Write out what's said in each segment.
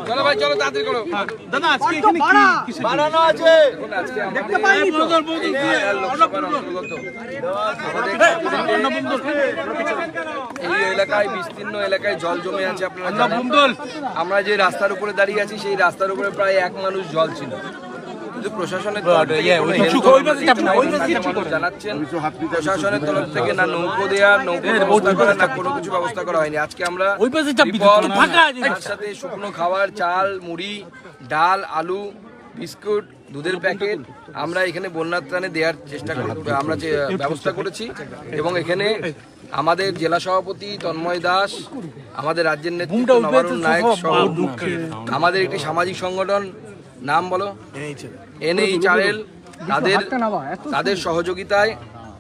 চলো ভাই, চলো তাড়াতাড়ি করো দাদা। আজকে এখানে কি বানানো আছে আজকে দেখতে পাইনি তো। এই এলাকায় বিস্তীর্ণ এলাকায় জল জমে আছে। আপনারা জানেন, আমরা যে রাস্তার উপরে দাঁড়িয়ে আছি সেই রাস্তার উপরে প্রায় 1 মানুষ জল ছিল। কিন্তু প্রশাসনের জানাচ্ছেন, প্রশাসনের তরফ থেকে না নৌকো দেওয়া, নৌকো ব্যবস্থা করা, না কোনো কিছু ব্যবস্থা করা হয়নি। আজকে আমরা তার সাথে শুকনো খাবার, চাল, মুড়ি, ডাল, আলু, বিস্কুট, দুধের প্যাকেট আমরা এখানে বন্যার ত্রাণে দেওয়ার আমরা ব্যবস্থা করেছি। এবং এখানে আমাদের জেলা সভাপতি তন্ময় দাস, আমাদের রাজ্যের নেতৃত্ব নবারুণ নায়ক সহ আমাদের একটি সামাজিক সংগঠন, নাম বলো, NHRL, তাদের সহযোগিতায়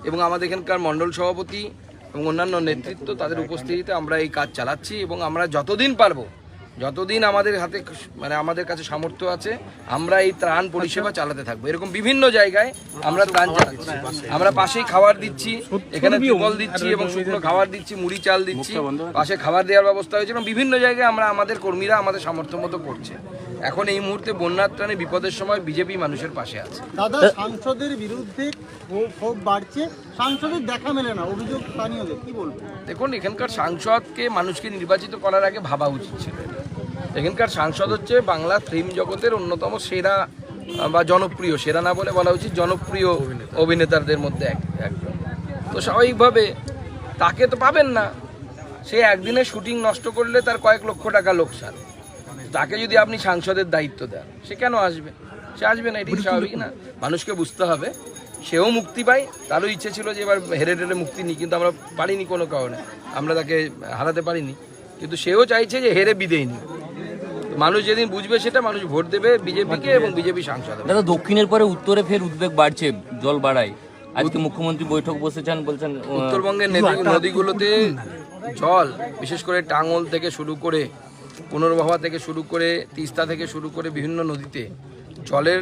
এবং আমাদের এখানকার মণ্ডল সভাপতি এবং অন্যান্য নেতৃত্ব, তাদের উপস্থিতিতে আমরা এই কাজ চালাচ্ছি। এবং আমরা যতদিন পারবো, যতদিন আমাদের হাতে আমাদের কাছে সামর্থ্য আছে, আমরা এই ত্রাণ পরিষেবা চালাতে থাকবো। এরকম বিভিন্ন জায়গায় আমরা ত্রাণ চালাচ্ছি। আমরা পাশেই খাবার দিচ্ছি, এখানে ত্রিপল দিচ্ছি এবং শুকনো খাবার দিচ্ছি, মুড়ি চাল দিচ্ছি, পাশে খাবার দেওয়ার ব্যবস্থা হয়েছে। এবং বিভিন্ন জায়গায় আমাদের কর্মীরা আমাদের সামর্থ্য মতো করছে। এখন এই মুহূর্তে বন্যার ত্রাণে বিপদের সময় বিজেপি মানুষের পাশে আছে। দাদা, সাংসদের বিরুদ্ধে ক্ষোভ বাড়ছে, সাংসদের দেখা মেলে না, অভিযোগ স্থানীয়দের, কি বলবো? দেখুন, এখানকার সাংসদকে মানুষকে নির্বাচিত করার আগে ভাবা উচিত ছিল। এখানকার সাংসদ হচ্ছে বাংলা ফিল্ম জগতের অন্যতম সেরা বা জনপ্রিয়, সেরা না বলে বলা উচিত জনপ্রিয় অভিনেতাদের মধ্যে একজন। তো স্বাভাবিকভাবে তাকে তো পাবেন না। সে একদিনে শুটিং নষ্ট করলে তার কয়েক লক্ষ টাকা লোকসান। তাকে যদি আপনি সাংসদের দায়িত্ব দেন, সে কেন আসবে? সে আসবে না, এটাই স্বাভাবিক না? মানুষকে বুঝতে হবে সেও মুক্তি পায়, তারও ইচ্ছে ছিল যে এবার হেরে টেরে মুক্তি নিই, কিন্তু আমরা পারিনি কোনো কারণে, আমরা তাকে হারাতে পারিনি। কিন্তু সেও চাইছে যে হেরে বিদেয় নিই। মানুষ যেদিন বুঝবে সেটা, মানুষ ভোট দেবে বিজেপিকে এবং বিজেপি সাংসদ। দাদা, দক্ষিণের পরে উত্তরে ফের উদ্বেগ বাড়ছে, জল বাড়ায়। আজকে মুখ্যমন্ত্রী বৈঠক বসেছেন, বলছেন উত্তরবঙ্গের নদীগুলোতে জল, বিশেষ করে টাঙ্গল থেকে শুরু করে পুনর্ভবা থেকে শুরু করে তিস্তা থেকে শুরু করে বিভিন্ন নদীতে জলের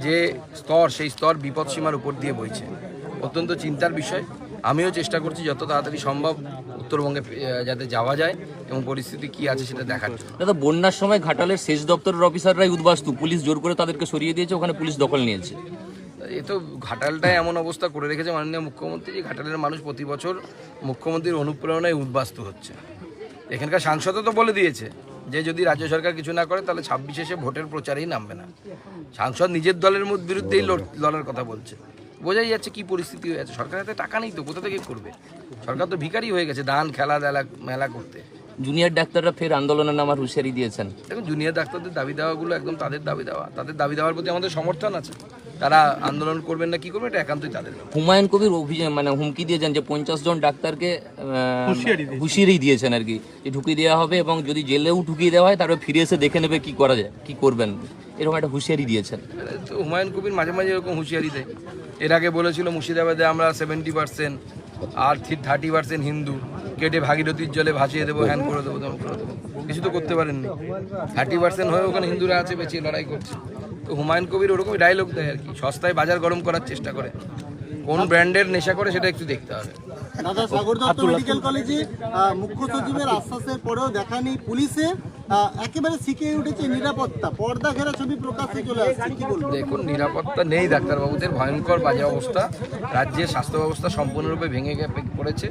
যে স্তর, সেই স্তর বিপদসীমার উপর দিয়ে বইছে। অত্যন্ত চিন্তার বিষয়। আমিও চেষ্টা করছি যত তাড়াতাড়ি সম্ভব উত্তরবঙ্গে যাতে যাওয়া যায় এবং পরিস্থিতি কি আছে সেটা দেখার জন্য। দাদা, বন্যার সময় ঘাটালের সেচ দপ্তরের অফিসাররাই উদ্বাস্তু, পুলিশ জোর করে তাদেরকে সরিয়ে দিয়েছে, ওখানে পুলিশ দখল নিয়েছে। এ তো ঘাটালটায় এমন অবস্থা করে রেখেছে মাননীয় মুখ্যমন্ত্রী যে ঘাটালের মানুষ প্রতি বছর মুখ্যমন্ত্রীর অনুপ্রেরণায় উদ্বাস্তু হচ্ছে। এখানকার সাংসদও তো বলে দিয়েছে যে যদি রাজ্য সরকার কিছু না করে তাহলে 26-এ ভোটের প্রচারেই নামবে না। সাংসদ নিজের দলের বিরুদ্ধেই লড়ার কথা বলছে। বোঝাই যাচ্ছে কি পরিস্থিতি হয়ে আছে। সরকারের হাতে টাকা নেই তো, কোথা থেকে করবে? সরকার তো ভিখারি হয়ে গেছে দান খেলা মেলা করতে। জুনিয়র ডাক্তাররা ফের আন্দোলনে নামার হুঁশিয়ারি দিয়েছেন। দেখুন, জুনিয়র ডাক্তারদের দাবি দেওয়াগুলো একদম তাদের দাবি দেওয়া, তাদের দাবি দেওয়ার প্রতি আমাদের সমর্থন আছে। তারা আন্দোলন করবেন না কি করবে, এটা একান্তই তাদের। হুমায়ুন কবির হুমকি দিয়েছেন যে 50 জন ডাক্তারকে হুঁশিয়ারি দিয়েছেন আর কি, যে ঢুকিয়ে দেওয়া হবে এবং যদি জেলেও ঢুকিয়ে দেওয়া হয় তারপর ফিরে এসে দেখে নেবে কি করা যায়, কি করবেন, এরকম একটা হুঁশিয়ারি দিয়েছেন। তো হুমায়ুন কবির মাঝে মাঝে এরকম হুঁশিয়ারি দেয়। এর আগে বলেছিল মুর্শিদাবাদে আমরা 70% আর 30% হিন্দু কেটে ভাগীরথীর জলে ভাসিয়ে দেবো, হ্যান করে দেবো, তেমন করে দেবো। কিছু তো করতে পারেননি। 30% হয়ে ওখানে হিন্দুরা আছে, বেঁচে লড়াই করছে। তো হুমায়ুন কবির ওরকমই ডায়লগ দেয় আর কি, সস্তায় বাজার গরম করার চেষ্টা করে। কোন ব্র্যান্ডের নেশা করে সেটা একটু দেখতে হবে। দাদা, সাগর দত্ত মেডিকেল কলেজে মুখ্য সচিবের আশ্বাসের পরেও দেখা নেই পুলিশে, একেবারে শিখে উঠেছে নিরাপত্তা, পর্দা ঘেরা ছবি প্রকাশ্যে চলে আসছে, কি বলবো? দেখুন, নিরাপত্তা নেই, ডাক্তারবাবুদের ভয়ঙ্কর বাজে অবস্থা। রাজ্যের স্বাস্থ্য ব্যবস্থা সম্পূর্ণরূপে ভেঙে পড়েছে।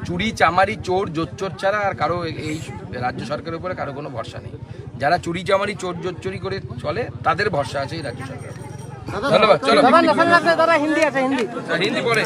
চুরি চামারি চোর জোচ্চোর ছাড়া আর কারো এই রাজ্য সরকারের উপরে কারো কোনো ভরসা নেই। যারা চুরি চামারি চোর জোচ্চুরি করে চলে তাদের ভরসা আছে এই রাজ্য সরকার। ধন্যবাদ। চলো, হিন্দি পরে।